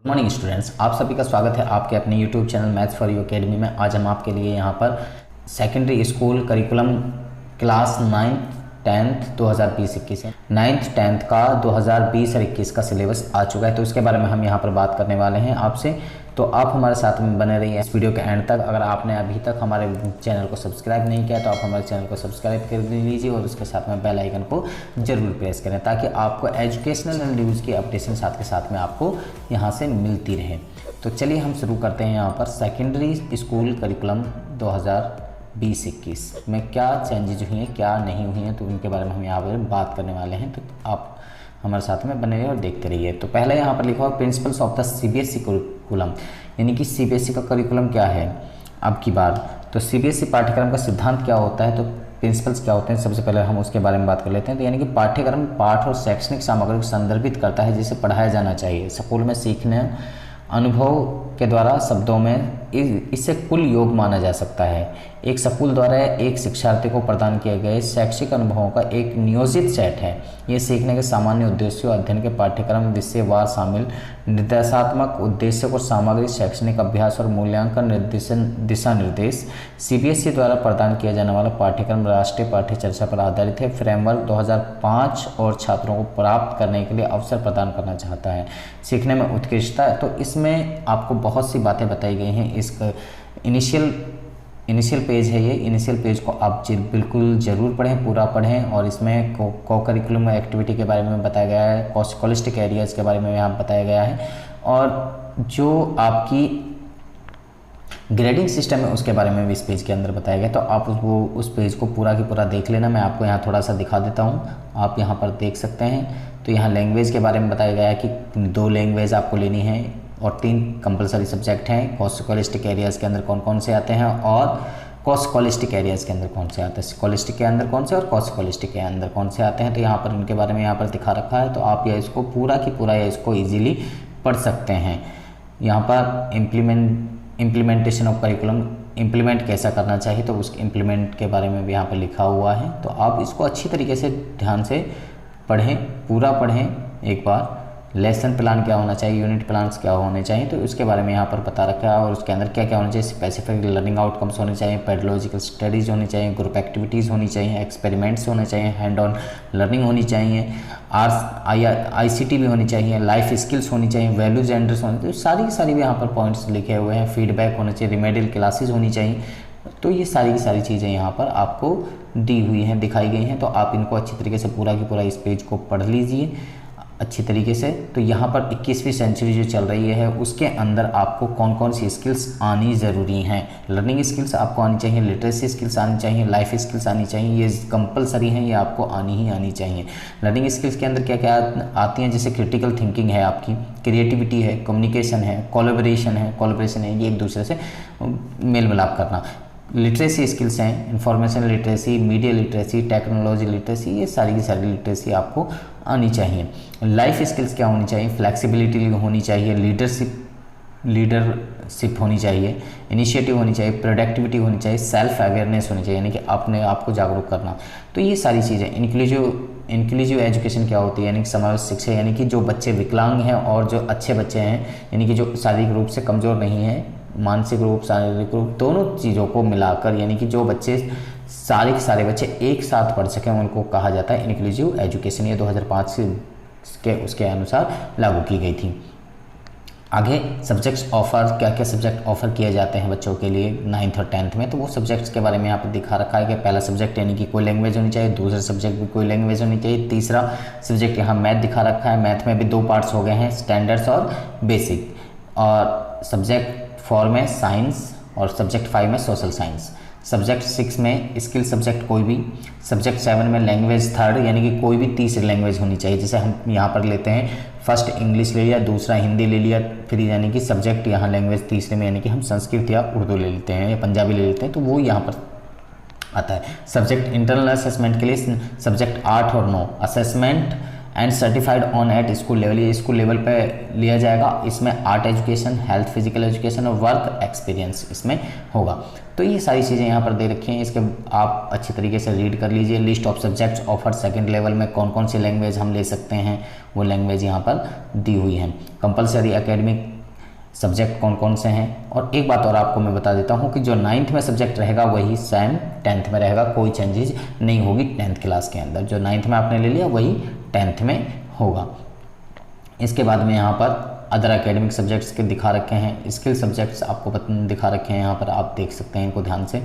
Morning students, आप सभी का स्वागत है आपके अपने YouTube channel maths for you academy में। आज हम आपके लिए यहाँ पर secondary school curriculum class 9th 10th 2020-21 है। 9th 10th का 2020 और 21 का सिलेबस आ चुका है, तो इसके बारे में हम यहाँ पर बात करने वाले हैं आपसे। तो आप हमारे साथ में बने रहिए इस वीडियो के एंड तक। अगर आपने अभी तक हमारे चैनल को सब्सक्राइब नहीं किया तो आप हमारे चैनल को सब्सक्राइब कर लीजिए और उसके साथ में बेल आइकन को जरूर प्रेस करें, ताकि आपको एजुकेशनल एंड न्यूज़ की अपडेशन साथ के साथ में आपको यहाँ से मिलती रहे। तो चलिए हम शुरू करते हैं यहाँ पर सेकेंडरी स्कूल करिकुलम 2020-21 में क्या चेंजेज हुई हैं, क्या नहीं हुई हैं, तो उनके बारे में हम यहाँ पर बात करने वाले हैं। तो आप हमारे साथ में बने रहिए और देखते रहिए। तो पहले यहाँ पर लिखा हुआ principles of the CBSE curriculum, यानी कि सीबीएसई का करिकुलम क्या है अब की बार। तो सीबीएसई पाठ्यक्रम का सिद्धांत क्या होता है, तो प्रिंसिपल्स क्या होते हैं, सबसे पहले हम उसके बारे में बात कर लेते हैं। तो यानी कि पाठ्यक्रम पाठ और शैक्षणिक सामग्री को संदर्भित करता है जिसे पढ़ाया जाना चाहिए स्कूल में सीखने अनुभव के द्वारा शब्दों में इसे कुल योग माना जा सकता है। एक स्कूल द्वारा एक शिक्षार्थी को प्रदान किए गए शैक्षिक अनुभवों का एक नियोजित सेट है। ये सीखने के सामान्य उद्देश्यों, अध्ययन के पाठ्यक्रम विषयवार शामिल निर्देशात्मक उद्देश्य और सामग्री, शैक्षणिक अभ्यास और मूल्यांकन दिशा निर्देश। सीबीएसई द्वारा प्रदान किया जाने वाला पाठ्यक्रम राष्ट्रीय पाठ्य चर्चा पर आधारित है। फ्रेमवर्क 2005 और छात्रों को प्राप्त करने के लिए अवसर प्रदान करना चाहता है। सीखने में उत्कृष्टता, तो इसमें आपको बहुत सी बातें बताई गई हैं। इसका इनिशियल पेज है, ये इनिशियल पेज को आप बिल्कुल ज़रूर पढ़ें, पूरा पढ़ें। और इसमें को करिकुलम एक्टिविटी के बारे में बताया गया है, स्कॉलस्टिक एरियाज़ के बारे में यहाँ बताया गया है, और जो आपकी ग्रेडिंग सिस्टम है उसके बारे में भी इस पेज के अंदर बताया गया। तो आप उस पेज को पूरा की पूरा देख लेना। मैं आपको यहाँ थोड़ा सा दिखा देता हूँ, आप यहाँ पर देख सकते हैं। तो यहाँ लैंग्वेज के बारे में बताया गया है कि 2 लैंग्वेज आपको लेनी है और 3 कंपलसरी सब्जेक्ट हैं। स्कॉलस्टिक एरियाज़ के अंदर कौन कौन से आते हैं और स्कॉलस्टिक एरियाज़ के अंदर कौन से आते हैं, स्कॉलस्टिक के अंदर कौन से और स्कॉलस्टिक के अंदर कौन से आते हैं। तो यहाँ पर उनके बारे में यहाँ पर दिखा रखा है। तो आप या इसको पूरा की पूरा या इसको ईजिली पढ़ सकते हैं। यहाँ पर इम्प्लीमेंटेशन ऑफ करिकुलम, इम्प्लीमेंट कैसा करना चाहिए, तो उस इम्प्लीमेंट के बारे में भी यहाँ पर लिखा हुआ है। तो आप इसको अच्छी तरीके से ध्यान से पढ़ें, पूरा पढ़ें एक बार। लेसन प्लान क्या होना चाहिए, यूनिट प्लान्स क्या होने चाहिए, तो उसके बारे में यहाँ पर बता रखा है। और उसके अंदर क्या क्या होना चाहिए, स्पेसिफिक लर्निंग आउटकम्स होने चाहिए, पेडोलॉजिकल स्टडीज़ होनी चाहिए, ग्रुप एक्टिविटीज़ होनी चाहिए, एक्सपेरिमेंट्स होने चाहिए, हैंड ऑन लर्निंग होनी चाहिए, ICT भी होनी चाहिए, लाइफ स्किल्स होनी चाहिए, वैल्यूज एंडर्स होनी चाहिए। सारी भी यहाँ पर पॉइंट्स लिखे हुए हैं। फीडबैक होना चाहिए, रिमेडियल क्लासेज होनी चाहिए। तो ये सारी की सारी चीज़ें यहाँ पर आपको दी हुई हैं, दिखाई गई हैं। तो आप इनको अच्छी तरीके से पूरा की पूरा इस पेज को पढ़ लीजिए अच्छी तरीके से। तो यहाँ पर 21वीं सेंचुरी जो चल रही है उसके अंदर आपको कौन कौन सी स्किल्स आनी ज़रूरी हैं। लर्निंग स्किल्स आपको आनी चाहिए, लिटरेसी स्किल्स आनी चाहिए, लाइफ स्किल्स आनी चाहिए, ये कंपलसरी हैं, ये आपको आनी ही आनी चाहिए। लर्निंग स्किल्स के अंदर क्या क्या आती हैं, जैसे क्रिटिकल थिंकिंग है, आपकी क्रिएटिविटी है, कम्युनिकेशन है, कोलैबोरेशन है, ये एक दूसरे से मेल मिलाप करना। लिटरेसी स्किल्स हैं, information literacy, media literacy, technology literacy, ये सारी की सारी लिटरेसी आपको आनी चाहिए। लाइफ स्किल्स क्या होनी चाहिए, फ्लेक्सिबिलिटी होनी चाहिए, लीडरशिप होनी चाहिए, इनिशिएटिव होनी चाहिए, प्रोडक्टिविटी होनी चाहिए, सेल्फ अवेयरनेस होनी चाहिए, यानी कि अपने आप को जागरूक करना। तो ये सारी चीज़ें। इंक्लूसिव एजुकेशन क्या होती है, यानी कि समावेश शिक्षा, यानी कि जो बच्चे विकलांग हैं और जो अच्छे बच्चे हैं, यानी कि जो शारीरिक रूप से कमज़ोर नहीं हैं, मानसिक रूप शारीरिक रूप दोनों चीज़ों को मिलाकर, यानी कि जो बच्चे सारे बच्चे एक साथ पढ़ सकें, उनको कहा जाता है इंक्लूसिव एजुकेशन। ये 2005 के उसके अनुसार लागू की गई थी। आगे सब्जेक्ट्स ऑफर, क्या क्या सब्जेक्ट ऑफर किए जाते हैं बच्चों के लिए 9th और 10th में, तो वो सब्जेक्ट्स के बारे में यहाँ पर दिखा रखा है कि पहला सब्जेक्ट यानी कि कोई लैंग्वेज होनी चाहिए, दूसरा सब्जेक्ट भी कोई लैंग्वेज होनी चाहिए, तीसरा सब्जेक्ट यहाँ मैथ दिखा रखा है। मैथ में भी 2 पार्ट्स हो गए हैं, स्टैंडर्ड्स और बेसिक। और सब्जेक्ट 4 में साइंस और सब्जेक्ट 5 में सोशल साइंस। सब्जेक्ट 6 में स्किल सब्जेक्ट कोई भी। सब्जेक्ट 7 में लैंग्वेज 3rd, यानी कि कोई भी तीसरी लैंग्वेज होनी चाहिए। जैसे हम यहाँ पर लेते हैं, फर्स्ट इंग्लिश ले लिया, दूसरा हिंदी ले लिया, फिर यानी कि सब्जेक्ट यहाँ लैंग्वेज तीसरे में, यानी कि हम संस्कृत या उर्दू ले लेते हैं या पंजाबी ले लेते हैं, तो वो यहाँ पर आता है। सब्जेक्ट इंटरनल असेसमेंट के लिए सब्जेक्ट 8 और 9 assessment and certified on at school level, ये स्कूल लेवल पे लिया जाएगा। इसमें art education, health physical education और वर्क एक्सपीरियंस इसमें होगा। तो ये सारी चीज़ें यहाँ पर दे रखी हैं, इसके आप अच्छी तरीके से रीड कर लीजिए। List of subjects offer second level में कौन कौन सी लैंग्वेज हम ले सकते हैं, वो लैंग्वेज यहाँ पर दी हुई है। कंपलसरी एकेडमिक सब्जेक्ट कौन कौन से हैं। और एक बात और आपको मैं बता देता हूँ कि जो 9th में सब्जेक्ट रहेगा वही सेम 10th में रहेगा, कोई चेंजेज नहीं होगी 10th क्लास के अंदर। जो 9th में आपने ले लिया वही 10th में होगा। इसके बाद में यहाँ पर अदर एकेडमिक सब्जेक्ट्स के दिखा रखे हैं, स्किल सब्जेक्ट्स आपको दिखा रखे हैं, यहाँ पर आप देख सकते हैं इनको ध्यान से।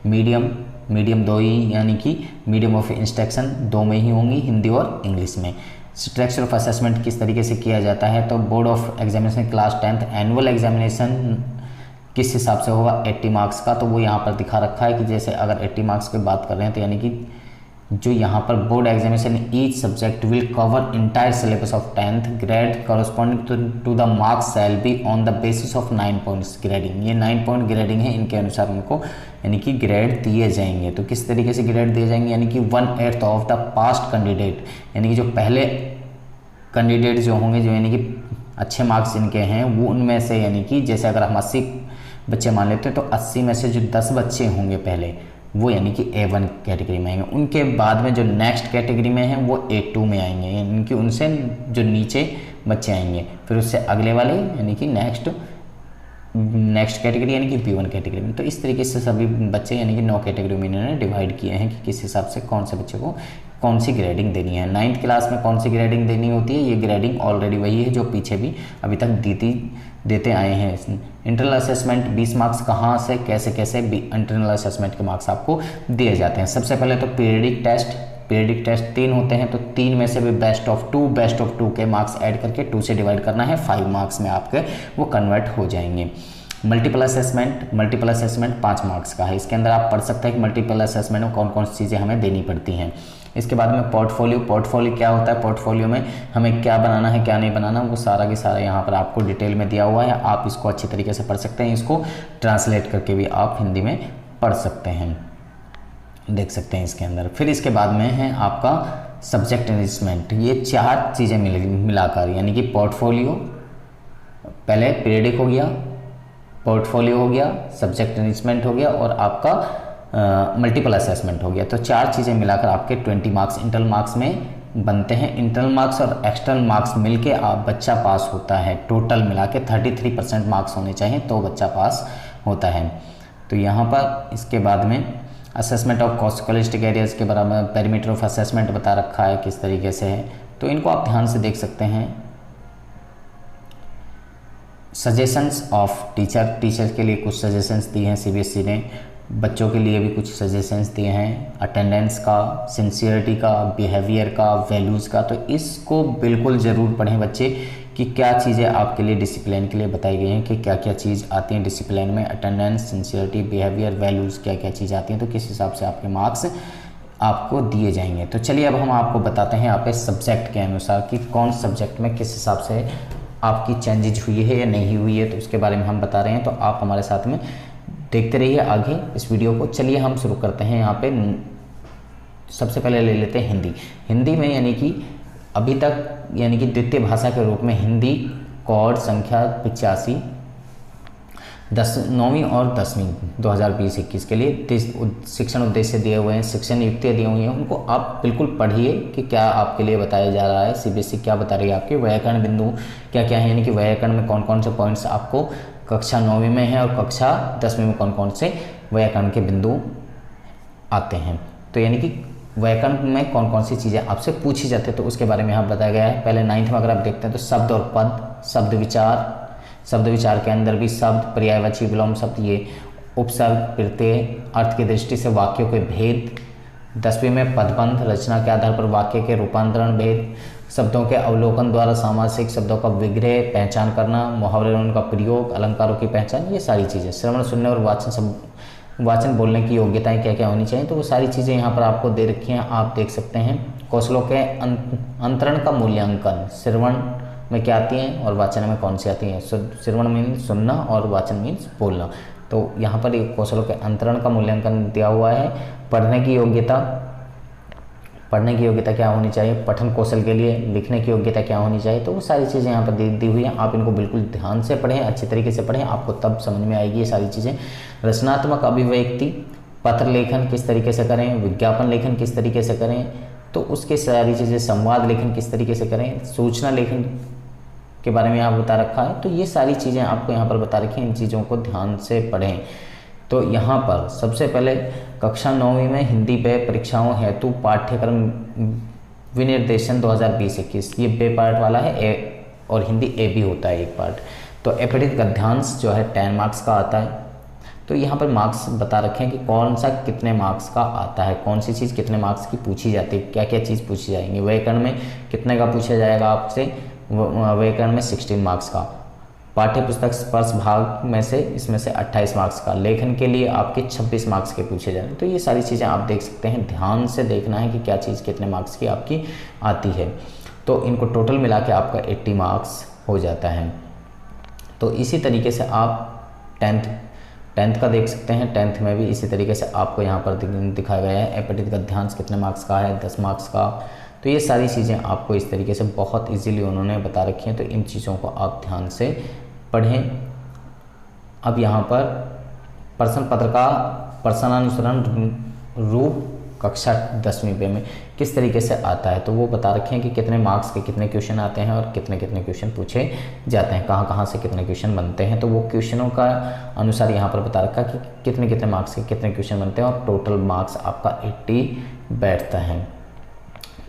मीडियम दो ही, यानी कि मीडियम ऑफ इंस्ट्रक्शन दो में ही होंगी, हिंदी और इंग्लिश में। स्ट्रक्चर ऑफ असेसमेंट किस तरीके से किया जाता है, तो board of examination class 10th annual examination किस हिसाब से होगा 80 मार्क्स का, तो वो यहाँ पर दिखा रखा है कि जैसे अगर 80 मार्क्स की बात कर रहे हैं तो यानी कि जो यहाँ पर board examination each subject will cover entire syllabus of 10th grade corresponding to the marks shall be on the basis of 9 points grading. ये 9 पॉइंट ग्रेडिंग है, इनके अनुसार उनको यानी कि ग्रेड दिए जाएंगे। तो किस तरीके से ग्रेड दिए जाएंगे, यानी कि 1/8 ऑफ द पास्ट कैंडिडेट, यानी कि जो पहले कैंडिडेट जो होंगे, जो यानी कि अच्छे मार्क्स जिनके हैं वो उनमें से, यानी कि जैसे अगर हम 80 बच्चे मान लेते हैं तो 80 में से जो 10 बच्चे होंगे पहले वो यानी कि A1 कैटेगरी में आएंगे। उनके बाद में जो नेक्स्ट कैटेगरी में हैं वो A2 में आएंगे, यानी कि उनसे जो नीचे बच्चे आएंगे, फिर उससे अगले वाले यानी कि नेक्स्ट कैटेगरी यानी कि B1 कैटेगरी में। तो इस तरीके से सभी बच्चे यानी कि 9 कैटेगरी में इन्होंने डिवाइड किए हैं कि किस हिसाब से कौन से बच्चे को कौन सी ग्रेडिंग देनी है। 9th क्लास में कौन सी ग्रेडिंग देनी होती है, ये ग्रेडिंग ऑलरेडी वही है जो पीछे भी अभी तक देते आए हैं। इंटरनल असेसमेंट 20 मार्क्स कहाँ से कैसे इंटरनल असेसमेंट के मार्क्स आपको दिए जाते हैं। सबसे पहले तो पीरियडिक टेस्ट 3 होते हैं, तो 3 में से भी बेस्ट ऑफ टू के मार्क्स ऐड करके 2 से डिवाइड करना है, 5 मार्क्स में आपके वो कन्वर्ट हो जाएंगे। मल्टीपल असेसमेंट 5 मार्क्स का है। इसके अंदर आप पढ़ सकते हैं कि मल्टीपल असेसमेंट में कौन कौन सी चीज़ें हमें देनी पड़ती हैं। इसके बाद में पोर्टफोलियो क्या होता है, पोर्टफोलियो में हमें क्या बनाना है क्या नहीं बनाना, वो सारा की सारा यहाँ पर आपको डिटेल में दिया हुआ है। आप इसको अच्छी तरीके से पढ़ सकते हैं, इसको ट्रांसलेट करके भी आप हिंदी में पढ़ सकते हैं, देख सकते हैं इसके अंदर। फिर इसके बाद में है आपका सब्जेक्ट एनरिचमेंट। ये 4 चीज़ें मिलाकर, यानी कि पोर्टफोलियो, पहले पीरियडिक हो गया, पोर्टफोलियो हो गया, सब्जेक्ट एनरिचमेंट हो गया और आपका मल्टीपल असेसमेंट हो गया। तो 4 चीज़ें मिलाकर आपके 20 मार्क्स इंटरनल मार्क्स में बनते हैं। इंटरनल मार्क्स और एक्सटर्नल मार्क्स मिलके आप बच्चा पास होता है। टोटल मिला के 33% मार्क्स होने चाहिए तो बच्चा पास होता है। तो यहाँ पर इसके बाद में असेसमेंट ऑफ स्कॉलस्टिक एरियाज़ के बारे में पेरीमीटर ऑफ असेसमेंट बता रखा है किस तरीके से है, तो इनको आप ध्यान से देख सकते हैं। सजेशंस ऑफ टीचर के लिए कुछ सजेशंस दिए हैं CBSE ने, बच्चों के लिए भी कुछ सजेशंस दिए हैं, अटेंडेंस का, सिंसियरिटी का, बिहेवियर का, वैल्यूज़ का। तो इसको बिल्कुल ज़रूर पढ़ें बच्चे कि क्या चीज़ें आपके लिए डिसिप्लिन के लिए बताई गई हैं, कि क्या क्या चीज़ आती हैं डिसिप्लिन में, अटेंडेंस, सिंसियरिटी, बिहेवियर, वैल्यूज़, क्या क्या चीज़ आती हैं, तो किस हिसाब से आपके मार्क्स आपको दिए जाएंगे। तो चलिए अब हम आपको बताते हैं यहाँ पे सब्जेक्ट के अनुसार कि कौन सब्जेक्ट में किस हिसाब से आपकी चेंजेज हुई है या नहीं हुई है, तो उसके बारे में हम बता रहे हैं। तो आप हमारे साथ में देखते रहिए आगे इस वीडियो को। चलिए हम शुरू करते हैं। यहाँ पे सबसे पहले ले लेते हैं हिंदी में, यानी कि अभी तक यानी कि द्वितीय भाषा के रूप में हिंदी कोड संख्या 85 9वीं और 10वीं 2020-21 के लिए शिक्षण उद्देश्य दिए हुए हैं, शिक्षण युक्तियाँ दी हुई हैं, उनको आप बिल्कुल पढ़िए कि क्या आपके लिए बताया जा रहा है। CBSE क्या बता रही है आपके व्याकरण बिंदु क्या क्या है, यानी कि व्याकरण में कौन कौन से पॉइंट्स आपको कक्षा 9वीं में है और कक्षा 10वीं में कौन कौन से व्याकरण के बिंदु आते हैं। तो यानी कि व्याकरण में कौन कौन सी चीज़ें आपसे पूछी जाती है, तो उसके बारे में यहाँ बताया गया है। पहले 9th में अगर आप देखते हैं तो शब्द और पद, शब्द विचार के अंदर भी शब्द, पर्यायवाची, विलोम शब्द, ये उपसर्ग, प्रत्यय, अर्थ की दृष्टि से वाक्यों के भेद। 10वीं में पदबंध, रचना के आधार पर वाक्य के रूपांतरण, भेद, शब्दों के अवलोकन द्वारा सामासिक शब्दों का विग्रह, पहचान करना, मुहावरे और उनका प्रयोग, अलंकारों की पहचान, ये सारी चीज़ें। श्रवण, सुनने और वाचन बोलने की योग्यताएं क्या क्या होनी चाहिए, तो वो सारी चीज़ें यहाँ पर आपको दे रखी हैं, आप देख सकते हैं। कौशलों के अंतरण का मूल्यांकन, श्रवण में क्या आती हैं और वाचन में कौन सी आती हैं। श्रवण मीन्स सुनना और वाचन मीन्स बोलना। तो यहाँ पर एक कौशलों के अंतरण का मूल्यांकन दिया हुआ है। पढ़ने की योग्यता क्या होनी चाहिए, पठन कौशल के लिए लिखने की योग्यता क्या होनी चाहिए, तो वो सारी चीज़ें यहाँ पर दी हुई हैं। आप इनको बिल्कुल ध्यान से पढ़ें, अच्छी तरीके से पढ़ें, आपको तब समझ में आएगी ये सारी चीज़ें। रचनात्मक अभिव्यक्ति, पत्र लेखन किस तरीके से करें, विज्ञापन लेखन किस तरीके से करें, तो उसके सारी चीज़ें, संवाद लेखन किस तरीके से करें, सूचना लेखन के बारे में यहाँ बता रखा है। तो ये सारी चीज़ें आपको यहाँ पर बता रखी हैं, इन चीज़ों को ध्यान से पढ़ें। तो यहाँ पर सबसे पहले कक्षा 9वीं में हिंदी पे परीक्षाओं हेतु पाठ्यक्रम विनिर्देशन 2020-21, ये बे पार्ट वाला है, ए और हिंदी ए भी होता है एक पार्ट। तो एपेडिक गद्यांश जो है 10 मार्क्स का आता है। तो यहाँ पर मार्क्स बता रखे हैं कि कौन सा कितने मार्क्स का आता है, कौन सी चीज़ कितने मार्क्स की पूछी जाती है, क्या क्या चीज़ पूछी जाएंगी। व्याकरण में कितने का पूछा जाएगा आपसे, व्याकरण में 16 मार्क्स का। पाठ्य पुस्तक स्पर्श भाग में से इसमें से 28 मार्क्स का। लेखन के लिए आपके 26 मार्क्स के पूछे जा रहे हैं। तो ये सारी चीज़ें आप देख सकते हैं, ध्यान से देखना है कि क्या चीज़ कितने मार्क्स की आपकी आती है। तो इनको टोटल मिला के आपका 80 मार्क्स हो जाता है। तो इसी तरीके से आप टेंथ का देख सकते हैं। 10th में भी इसी तरीके से आपको यहाँ पर दिखाया गया है एपेडिक गद्यांश कितने मार्क्स का है, 10 मार्क्स का। तो ये सारी चीज़ें आपको इस तरीके से बहुत इजीली उन्होंने बता रखी हैं। तो इन चीज़ों को आप ध्यान से पढ़ें। अब यहाँ पर प्रश्न पत्र का प्रश्नानुसरण रूप कक्षा 10वीं पे में किस तरीके से आता है, तो वो बता रखे हैं कि कितने मार्क्स के कितने क्वेश्चन आते हैं और कितने कितने क्वेश्चन पूछे जाते हैं, कहाँ कहाँ से कितने क्वेश्चन बनते हैं। तो वो क्वेश्चनों का अनुसार यहाँ पर बता रखा कि कितने कितने मार्क्स के कितने क्वेश्चन बनते हैं और टोटल मार्क्स आपका 80 बैठता है।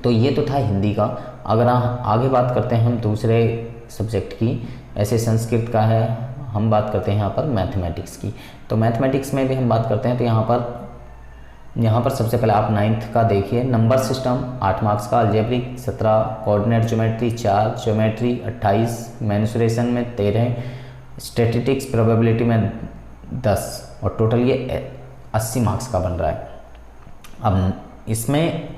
तो ये तो था हिंदी का। अगर आगे बात करते हैं हम दूसरे सब्जेक्ट की, ऐसे संस्कृत का है, हम बात करते हैं यहाँ पर मैथमेटिक्स की। तो मैथमेटिक्स में भी हम बात करते हैं। तो यहाँ पर सबसे पहले आप 9th का देखिए। नंबर सिस्टम 8 मार्क्स का, algebraic 17, coordinate geometry 4, geometry 28, mensuration में 13, स्टैटिस्टिक्स प्रोबेबिलिटी में 10, और टोटल ये 80 मार्क्स का बन रहा है। अब इसमें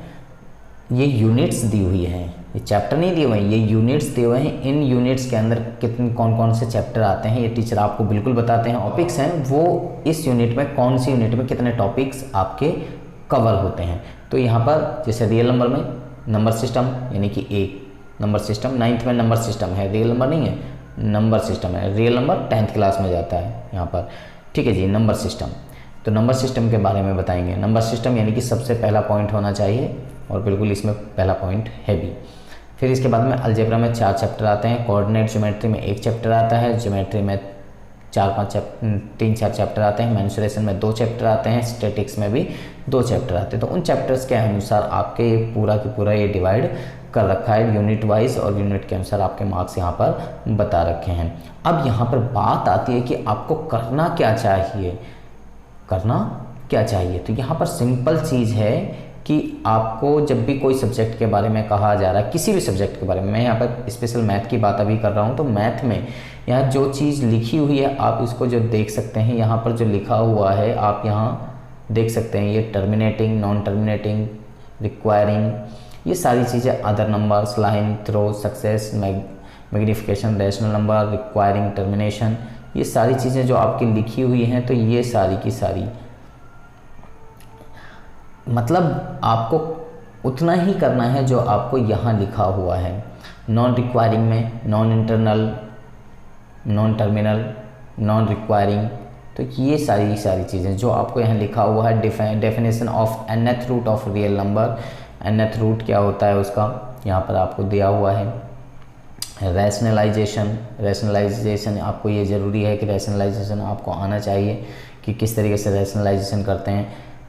ये यूनिट्स दी हुई हैं, ये चैप्टर नहीं दिए हुए हैं, ये यूनिट्स दिए हुए हैं। इन यूनिट्स के अंदर कितने कौन कौन से चैप्टर आते हैं ये टीचर आपको बिल्कुल बताते हैं। टॉपिक्स हैं वो इस यूनिट में, कौन सी यूनिट में कितने टॉपिक्स आपके कवर होते हैं। तो यहाँ पर जैसे रियल नंबर में नंबर सिस्टम यानी कि एक नंबर सिस्टम, 9th में नंबर सिस्टम है, रियल नंबर नहीं है, नंबर सिस्टम है। रियल नंबर 10th क्लास में जाता है यहाँ पर, ठीक है जी। नंबर सिस्टम, तो नंबर सिस्टम के बारे में बताएंगे। नंबर सिस्टम यानी कि सबसे पहला पॉइंट होना चाहिए, और बिल्कुल इसमें पहला पॉइंट है भी। फिर इसके बाद में अलजेब्रा में 4 चैप्टर आते हैं, कोऑर्डिनेट ज्योमेट्री में 1 चैप्टर आता है, ज्योमेट्री में 3-4 चैप्टर आते हैं, मेंसुरेशन में 2 चैप्टर आते हैं, स्टैटिक्स में भी 2 चैप्टर आते हैं। तो उन चैप्टर्स के अनुसार आपके पूरा की पूरा ये डिवाइड कर रखा है यूनिट वाइज, और यूनिट के अनुसार आपके मार्क्स यहाँ पर बता रखे हैं। अब यहाँ पर बात आती है कि आपको करना क्या चाहिए, करना क्या चाहिए। तो यहाँ पर सिंपल चीज़ है कि आपको जब भी कोई सब्जेक्ट के बारे में कहा जा रहा है, किसी भी सब्जेक्ट के बारे में, मैं यहाँ पर स्पेशल मैथ की बात अभी कर रहा हूँ, तो मैथ में यहाँ जो चीज़ लिखी हुई है आप इसको जो देख सकते हैं, यहाँ पर जो लिखा हुआ है आप यहाँ देख सकते हैं, ये टर्मिनेटिंग, नॉन टर्मिनेटिंग, रिक्वायरिंग, ये सारी चीज़ें, other numbers, line, throw, success, magnification, rational number, recurring, termination, ये सारी चीज़ें जो आपकी लिखी हुई हैं। तो ये सारी की सारी मतलब आपको उतना ही करना है जो आपको यहाँ लिखा हुआ है। नॉन रिक्वायरिंग में non internal, non terminal, non requiring, तो ये सारी चीज़ें जो आपको यहाँ लिखा हुआ है। Definition of nth root of real number, nth root क्या होता है उसका यहाँ पर आपको दिया हुआ है। रैशनलाइजेशन आपको ये ज़रूरी है कि रैशनलाइजेशन आपको आना चाहिए कि किस तरीके से रैशनलाइजेशन करते हैं।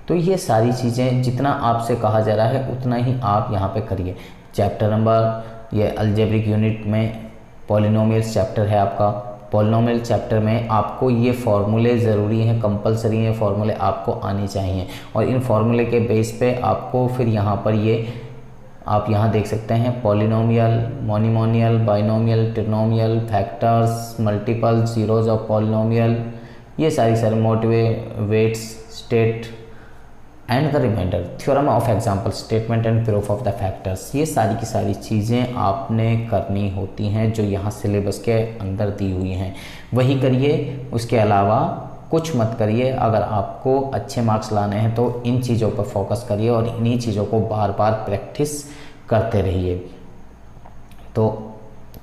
तो ये सारी चीज़ें जितना आपसे कहा जा रहा है उतना ही आप यहाँ पे करिए। चैप्टर नंबर, ये अलजेब्रिक यूनिट में पॉलिनोमियल्स चैप्टर है आपका। पॉलिनोमियल चैप्टर में आपको ये फार्मूले ज़रूरी हैं, कंपलसरी हैं, फार्मूले आपको आने चाहिए, और इन फार्मूले के बेस पे आपको फिर यहाँ पर ये आप यहाँ देख सकते हैं polynomial, monomial, binomial, trinomial, factors, multiple, zeros of polynomial, ये सारी मोटिवे, weights, state and the remainder, theorem of example, statement and proof of the factors, ये सारी की सारी चीज़ें आपने करनी होती हैं जो यहाँ सिलेबस के अंदर दी हुई हैं, वही करिए। उसके अलावा कुछ मत करिए। अगर आपको अच्छे मार्क्स लाने हैं तो इन चीज़ों पर फोकस करिए और इन्हीं चीज़ों को बार बार प्रैक्टिस करते रहिए। तो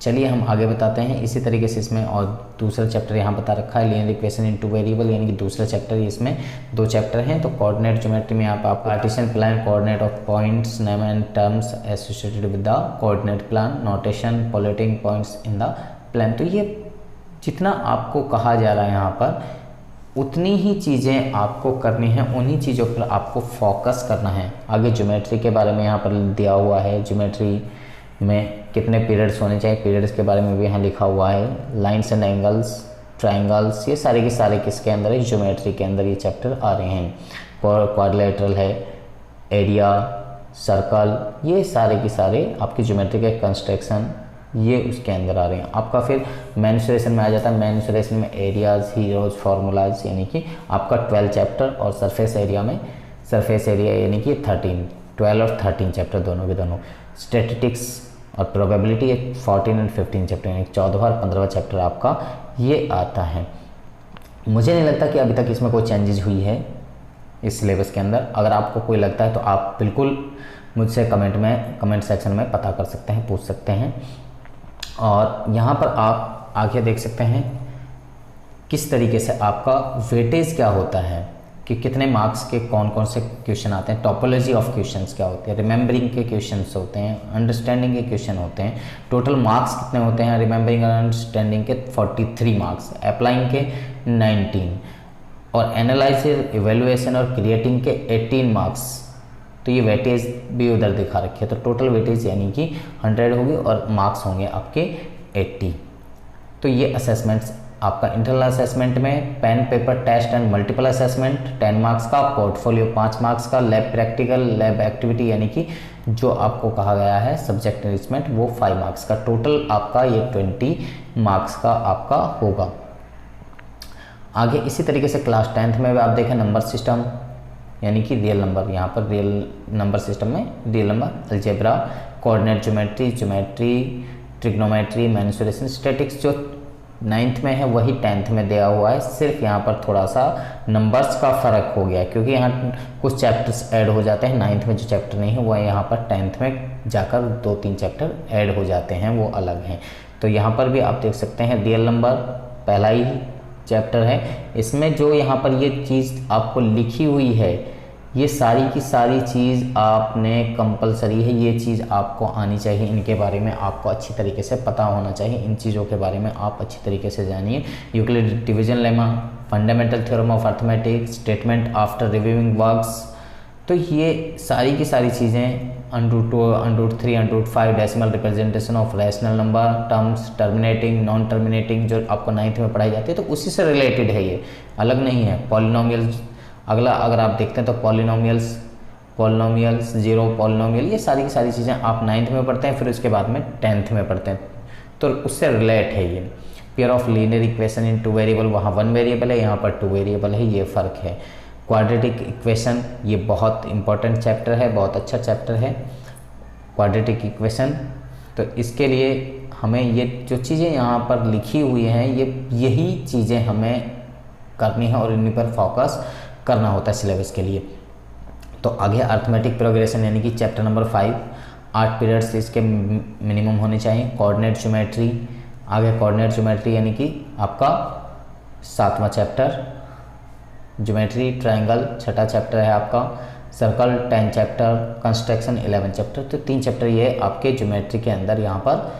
चलिए हम आगे बताते हैं। इसी तरीके से इसमें और दूसरा चैप्टर यहाँ बता रखा है, linear equation in two variable, यानी कि दूसरा चैप्टर, इसमें 2 चैप्टर हैं। तो कोऑर्डिनेट ज्योमेट्री में यहाँ पर आप partition plan, coordinate of points, name and terms associated with the coordinate plan, notation, plotting points in the plan. तो ये जितना आपको कहा जा रहा है यहाँ पर, उतनी ही चीज़ें आपको करनी है, उन्हीं चीज़ों पर आपको फोकस करना है। आगे ज्योमेट्री के बारे में यहाँ पर दिया हुआ है, ज्योमेट्री में कितने पीरियड्स होने चाहिए, पीरियड्स के बारे में भी यहाँ लिखा हुआ है। लाइन्स एंड एंगल्स, ट्रायंगल्स, ये सारे के सारे किसके अंदर है, ज्योमेट्री के अंदर ये चैप्टर आ रहे हैं। क्वाड्रिलेटरल है, एरिया, सर्कल, ये सारे के सारे आपके ज्योमेट्री के कंस्ट्रक्शन ये उसके अंदर आ रहे हैं। आपका फिर मेंसुरेशन में आ जाता है। मेंसुरेशन में एरियाज, हीरोज, फार्मूलाज, यानी कि आपका 12 चैप्टर, और सरफेस एरिया में सरफेस एरिया यानी कि 12 और 13 चैप्टर दोनों के दोनों। स्टैटिस्टिक्स और प्रोबेबिलिटी 14 और 15 चैप्टर, यानी 14वां और 15वां चैप्टर आपका ये आता है। मुझे नहीं लगता कि अभी तक इसमें कोई चेंजेस हुई है इस सिलेबस के अंदर। अगर आपको कोई लगता है तो आप बिल्कुल मुझसे कमेंट सेक्शन में पता कर सकते हैं, पूछ सकते हैं। और यहाँ पर आप आगे देख सकते हैं किस तरीके से आपका वेटेज क्या होता है, कि कितने मार्क्स के कौन कौन से क्वेश्चन आते हैं, टोपोलॉजी ऑफ क्वेश्चंस क्या होते हैं, रिमेंबरिंग के क्वेश्चंस होते हैं, अंडरस्टैंडिंग के क्वेश्चन होते हैं। टोटल मार्क्स कितने होते हैं, रिमेंबरिंग और अंडरस्टैंडिंग के 43 मार्क्स, अप्लाइंग के 19, और एनालाइसिस, इवेलुएशन और क्रिएटिंग के 18 मार्क्स। तो ये वेटेज भी उधर दिखा रखी है। तो टोटल वेटेज यानी कि 100 होगी और मार्क्स होंगे आपके 80। तो ये असेसमेंट्स आपका इंटरनल असेसमेंट में pen paper test and multiple assessment 10 marks का, पोर्टफोलियो 5 मार्क्स का, लैब प्रैक्टिकल, लैब एक्टिविटी यानी कि जो आपको कहा गया है सब्जेक्ट एनरिचमेंट वो 5 मार्क्स का, टोटल आपका ये 20 मार्क्स का आपका होगा। आगे इसी तरीके से क्लास 10th में भी आप देखें नंबर सिस्टम यानी कि रियल नंबर, यहाँ पर रियल नंबर सिस्टम में real number, algebra, coordinate geometry, trigonometry, mensuration, statics जो 9th में है वही 10th में दिया हुआ है। सिर्फ यहाँ पर थोड़ा सा नंबर्स का फ़र्क हो गया क्योंकि यहाँ कुछ चैप्टर्स ऐड हो जाते हैं। 9th में जो चैप्टर नहीं है वो यहाँ पर 10th में जाकर 2-3 चैप्टर ऐड हो जाते हैं, वो अलग हैं। तो यहाँ पर भी आप देख सकते हैं रियल नंबर पहला ही चैप्टर है। इसमें जो यहाँ पर ये चीज़ आपको लिखी हुई है, ये सारी की सारी चीज़ आपने कंपलसरी है, ये चीज़ आपको आनी चाहिए, इनके बारे में आपको अच्छी तरीके से पता होना चाहिए। इन चीज़ों के बारे में आप अच्छी तरीके से जानिए। Euclid division lemma, fundamental theorem of arithmetics, statement after reviewing works. तो ये सारी की सारी चीज़ें √2, √3, √5, decimal representation of rational number, terms, terminating, non terminating, जो आपको 9th में पढ़ाई जाती है, तो उसी से रिलेटेड है, ये अलग नहीं है। पॉलिनोमियल्स अगला अगर आप देखते हैं तो पॉलिनोमियल्स, जीरो पॉलिनोमियल, ये सारी की सारी चीज़ें आप 9th में पढ़ते हैं, फिर उसके बाद में 10th में पढ़ते हैं, तो उससे रिलेट है ये। Pair of linear equation in 2 variable, वहाँ 1 वेरिएबल है, यहाँ पर 2 वेरिएबल है, ये फ़र्क है। क्वाड्रेटिक इक्वेशन, ये बहुत इंपॉर्टेंट चैप्टर है, बहुत अच्छा चैप्टर है क्वाड्रेटिक इक्वेशन। तो इसके लिए हमें ये जो चीज़ें यहाँ पर लिखी हुई हैं, यही चीज़ें हमें करनी है और इन्हीं पर फोकस करना होता है सिलेबस के लिए। तो आगे अर्थमेटिक प्रोग्रेशन यानी कि चैप्टर नंबर 5, 8 पीरियड्स इसके मिनिमम होने चाहिए। कोऑर्डिनेट ज्योमेट्री, आगे कोऑर्डिनेट ज्योमेट्री यानी कि आपका 7वां चैप्टर, ज्योमेट्री ट्रायंगल 6ठा चैप्टर है आपका, सर्कल 10 चैप्टर, कंस्ट्रक्शन 11 चैप्टर। तो 3 चैप्टर ये आपके ज्योमेट्री के अंदर यहाँ पर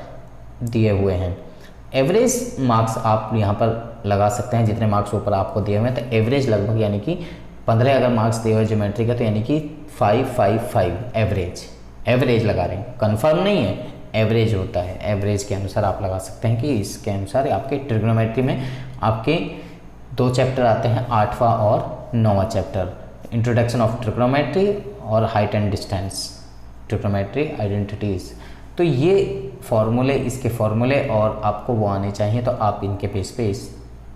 दिए हुए हैं। एवरेज मार्क्स आप यहाँ पर लगा सकते हैं जितने मार्क्स ऊपर आपको दिए हुए हैं, तो एवरेज लगभग यानी कि 15 अगर मार्क्स दिए हुए ज्योमेट्री का, तो यानी कि 555 एवरेज लगा रहे हैं, कंफर्म नहीं है, एवरेज होता है। एवरेज के अनुसार आप लगा सकते हैं कि इसके अनुसार आपके ट्रिग्नोमेट्री में आपके 2 चैप्टर आते हैं, 8वां और 9वां चैप्टर, इंट्रोडक्शन ऑफ ट्रिग्नोमेट्री और height and distance, trigonometry identities. तो ये फॉर्मूले, इसके फॉर्मूले और आपको वो आने चाहिए, तो आप इनके पेज पे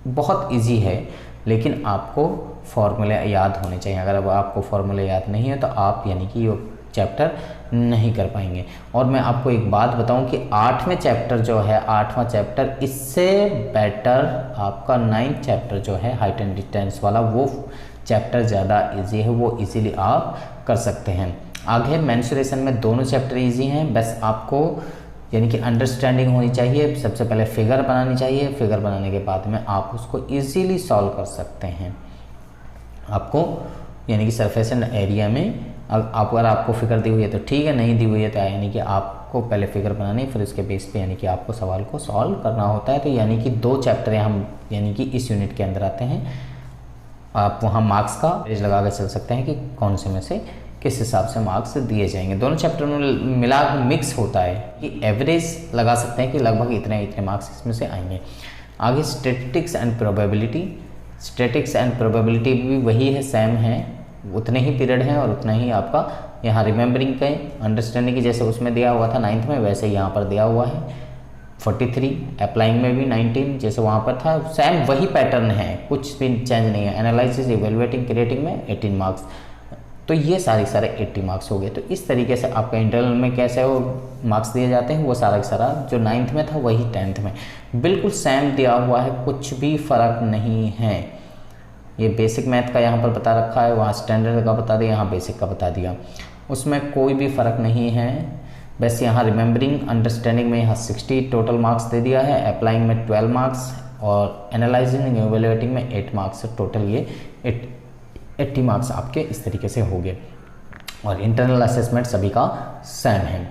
बहुत इजी है, लेकिन आपको फॉर्मूले याद होने चाहिए। अगर अब आपको फॉर्मूले याद नहीं है तो आप यानी कि ये चैप्टर नहीं कर पाएंगे। और मैं आपको एक बात बताऊं कि 8वें चैप्टर जो है, 8वां चैप्टर, इससे बेटर आपका 9th चैप्टर जो है हाइट एंड डिस्टेंस वाला, वो चैप्टर ज़्यादा इजी है, वो इजीली आप कर सकते हैं। आगे मेंसुरेशन में दोनों चैप्टर इजी हैं, बस आपको यानी कि अंडरस्टैंडिंग होनी चाहिए। सबसे पहले फिगर बनानी चाहिए, फिगर बनाने के बाद में आप उसको ईजीली सॉल्व कर सकते हैं। आपको यानी कि सरफेस एंड एरिया में अगर आपको फिगर दी हुई है तो ठीक है, नहीं दी हुई है तो यानी कि आपको पहले फिगर बनानी, फिर उसके बेस पे यानी कि आपको सवाल को सॉल्व करना होता है। तो यानी कि 2 चैप्टर हम यानी कि इस यूनिट के अंदर आते हैं। आप वहाँ मार्क्स का एवरेज लगा कर चल सकते हैं कि कौन से में से किस हिसाब से मार्क्स दिए जाएंगे। दोनों चैप्टर में मिला मिक्स होता है कि एवरेज लगा सकते हैं कि लगभग इतने मार्क्स इसमें से आएंगे। आगे statistics and probability, statistics and probability भी वही है, सेम है, उतने ही पीरियड हैं और उतना ही आपका यहाँ रिमेंबरिंग का अंडरस्टैंडिंग की जैसे उसमें दिया हुआ था 9th में, वैसे यहाँ पर दिया हुआ है 43, अप्लाइंग में भी 19 जैसे वहाँ पर था, सेम वही पैटर्न है, कुछ भी चेंज नहीं है। एनालिसिस, इवेलुएटिंग, क्रिएटिंग में 18 मार्क्स, तो ये सारे 80 मार्क्स हो गए। तो इस तरीके से आपका इंटरनल में कैसे वो मार्क्स दिए जाते हैं, वो सारा का सारा जो 9th में था वही 10th में बिल्कुल सेम दिया हुआ है, कुछ भी फ़र्क नहीं है। ये बेसिक मैथ का यहाँ पर बता रखा है, वहाँ स्टैंडर्ड का बता दिया, यहाँ बेसिक का बता दिया, उसमें कोई भी फ़र्क नहीं है। बस यहाँ रिमेंबरिंग अंडरस्टैंडिंग में यहाँ 60 टोटल मार्क्स दे दिया है, अप्लाइंग में 12 मार्क्स और एनालाइजिंग इवेलुएटिंग में 8 मार्क्स, टोटल ये 80 मार्क्स आपके इस तरीके से हो गए। और इंटरनल असेसमेंट सभी का सेम है।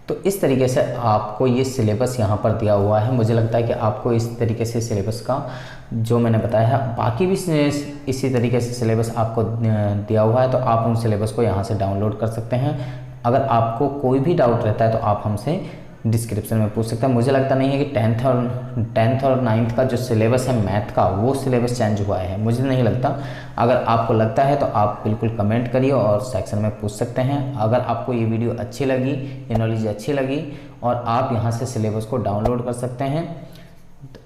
तो इस तरीके से आपको ये सिलेबस यहाँ पर दिया हुआ है। मुझे लगता है कि आपको इस तरीके से सिलेबस का जो मैंने बताया है, बाकी भी इसी तरीके से सिलेबस आपको दिया हुआ है, तो आप उन सिलेबस को यहाँ से डाउनलोड कर सकते हैं। अगर आपको कोई भी डाउट रहता है तो आप हमसे डिस्क्रिप्शन में पूछ सकते हैं। मुझे लगता नहीं है कि 10th और 9th का जो सिलेबस है मैथ का, वो सिलेबस चेंज हुआ है, मुझे नहीं लगता। अगर आपको लगता है तो आप बिल्कुल कमेंट करिए और सेक्शन में पूछ सकते हैं। अगर आपको ये वीडियो अच्छी लगी, ये नॉलेज अच्छी लगी और आप यहाँ से सिलेबस को डाउनलोड कर सकते हैं।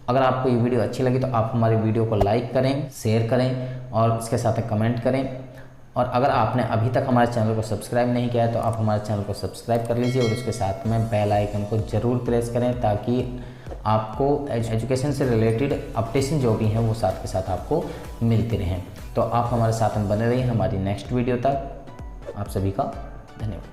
अगर आपको ये वीडियो अच्छी लगी तो आप हमारे वीडियो को लाइक करें, शेयर करें और इसके साथ कमेंट करें। और अगर आपने अभी तक हमारे चैनल को सब्सक्राइब नहीं किया है तो आप हमारे चैनल को सब्सक्राइब कर लीजिए और उसके साथ में बेल आइकन को ज़रूर प्रेस करें, ताकि आपको एजुकेशन से रिलेटेड अपडेशन जो भी हैं वो साथ के साथ आपको मिलते रहें। तो आप हमारे साथ में बने रहिए हमारी नेक्स्ट वीडियो तक। आप सभी का धन्यवाद।